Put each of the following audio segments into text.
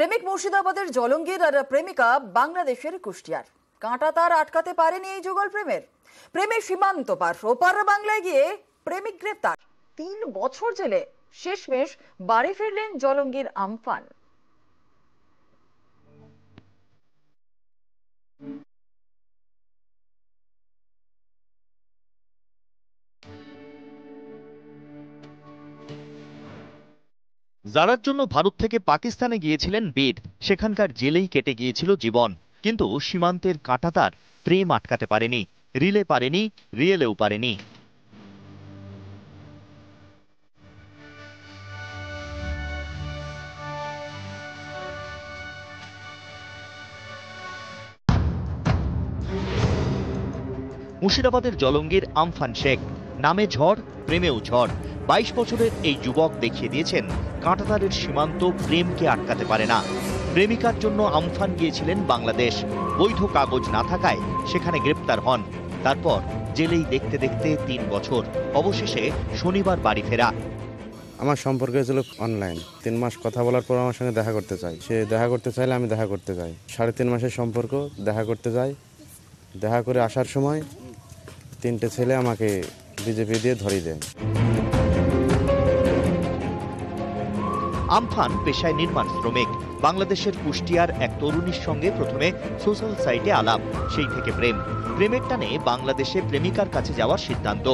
প্রেমিক মুর্শিদাবাদের জলঙ্গির আর প্রেমিকা বাংলাদেশের কুষ্টিয়ার। কাঁটা তার আটকাতে পারেনি এই যুগল প্রেমের সীমান্ত পার ওপার বাংলায় গিয়ে প্রেমিক গ্রেপ্তার। 3 বছর জেলে শেষমেশ বাড়ি ফিরলেন জলঙ্গির আমফান। যারার জন্য ভারত থেকে পাকিস্তানে গিয়েছিলেন বীর, সেখানকার জেলেই কেটে গিয়েছিল জীবন। কিন্তু সীমান্তের কাঁটাতার প্রেম আটকাতে পারেনি, রিলে পারেনি, রিয়েলেও পারেনি। মুর্শিদাবাদের জলঙ্গির আমফান শেখ, নামে ঝড় প্রেমেও ঝড়। 22 বছরের এই যুবক দেখিয়ে দিয়েছেন কাঁটাতারের সীমান্ত প্রেমকে আটকাতে পারে না। প্রেমিকার জন্য আমফান গিয়েছিলেন বাংলাদেশ, বৈধ কাগজ না থাকায় সেখানে গ্রেপ্তার হন। তারপর জেলেই দেখতে দেখতে 3 বছর, অবশেষে শনিবার বাড়ি ফেরা। আমার সম্পর্ক হয়েছিল অনলাইন। 3 মাস কথা বলার পর আমার সঙ্গে দেখা করতে চাই। সে দেখা করতে চাইলে আমি দেখা করতে যাই। 3.5 মাসের সম্পর্ক, দেখা করতে যাই। দেখা করে আসার সময় 3টে ছেলে আমাকে বিজেপি দিয়ে ধরিয়ে দেন। আমফান পেশায় নির্মাণ শ্রমিক। বাংলাদেশের কুষ্টিয়ার এক তরুণীর সঙ্গে প্রথমে সোশ্যাল সাইটে আলাপ, সেই থেকে প্রেমের টানে বাংলাদেশে প্রেমিকার কাছে যাওয়ার সিদ্ধান্ত।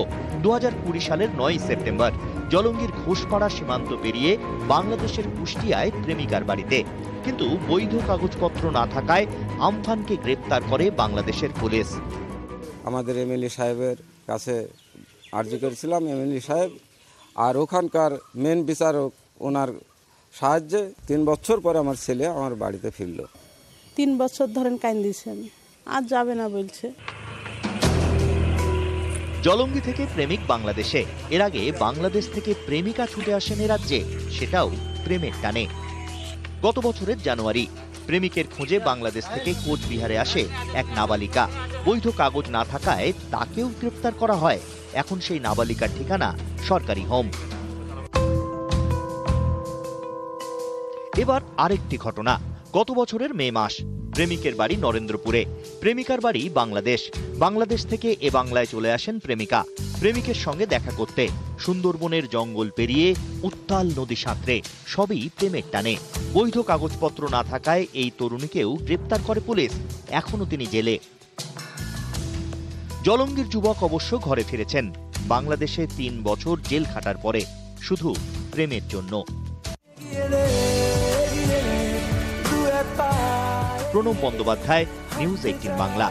2020 সালের 9 সেপ্টেম্বর জলঙ্গির ঘোষপাড়া সীমান্ত পেরিয়ে বাংলাদেশের কুষ্টিয়ায় প্রেমিকার বাড়িতে। কিন্তু বৈধ কাগজপত্র না থাকায় আমফানকে গ্রেপ্তার করে বাংলাদেশের পুলিশ। আমাদের এমএলএ সাহেবের কাছে আর্জি করেছিলাম, এমএলএ সাহেব আর ওখানকার মেন বিচারক ওনার সাহায্যে 3 বছর পরে আমার ছেলে আমার বাড়িতে ফিরল। 3 বছর ধরেন কান্দিছেন, আর যাবে না বলছে। জলঙ্গি থেকে প্রেমিক বাংলাদেশে, এর আগে বাংলাদেশ থেকে প্রেমিকা ছুটে আসেন এ রাজ্যে, সেটাও প্রেমের টানে। গত বছরের জানুয়ারি প্রেমিকের খোঁজে বাংলাদেশ থেকে কোচবিহারে আসে এক নাবালিকা। বৈধ কাগজ না থাকায় তাকেও গ্রেপ্তার করা হয়। এখন সেই নাবালিকার ঠিকানা সরকারি হোম। এবার আরেকটি ঘটনা। গত বছরের মে মাস, প্রেমিকের বাড়ি নরেন্দ্রপুরে, প্রেমিকার বাড়ি বাংলাদেশ থেকে এ বাংলায় চলে আসেন প্রেমিকের সঙ্গে দেখা করতে। সুন্দরবনের জঙ্গল পেরিয়ে উত্তাল নদী সাঁতরে, সবই প্রেমের টানে। বৈধ কাগজপত্র না থাকায় এই তরুণীকেও গ্রেপ্তার করে পুলিশ। এখনো তিনি জেলে। জলঙ্গির যুবক অবশ্য ঘরে ফিরেছেন বাংলাদেশে 3 বছর জেল খাটার পরে, শুধু প্রেমের জন্য। প্রণব বন্দ্যোপাধ্যায়, নিউজ 18 বাংলা।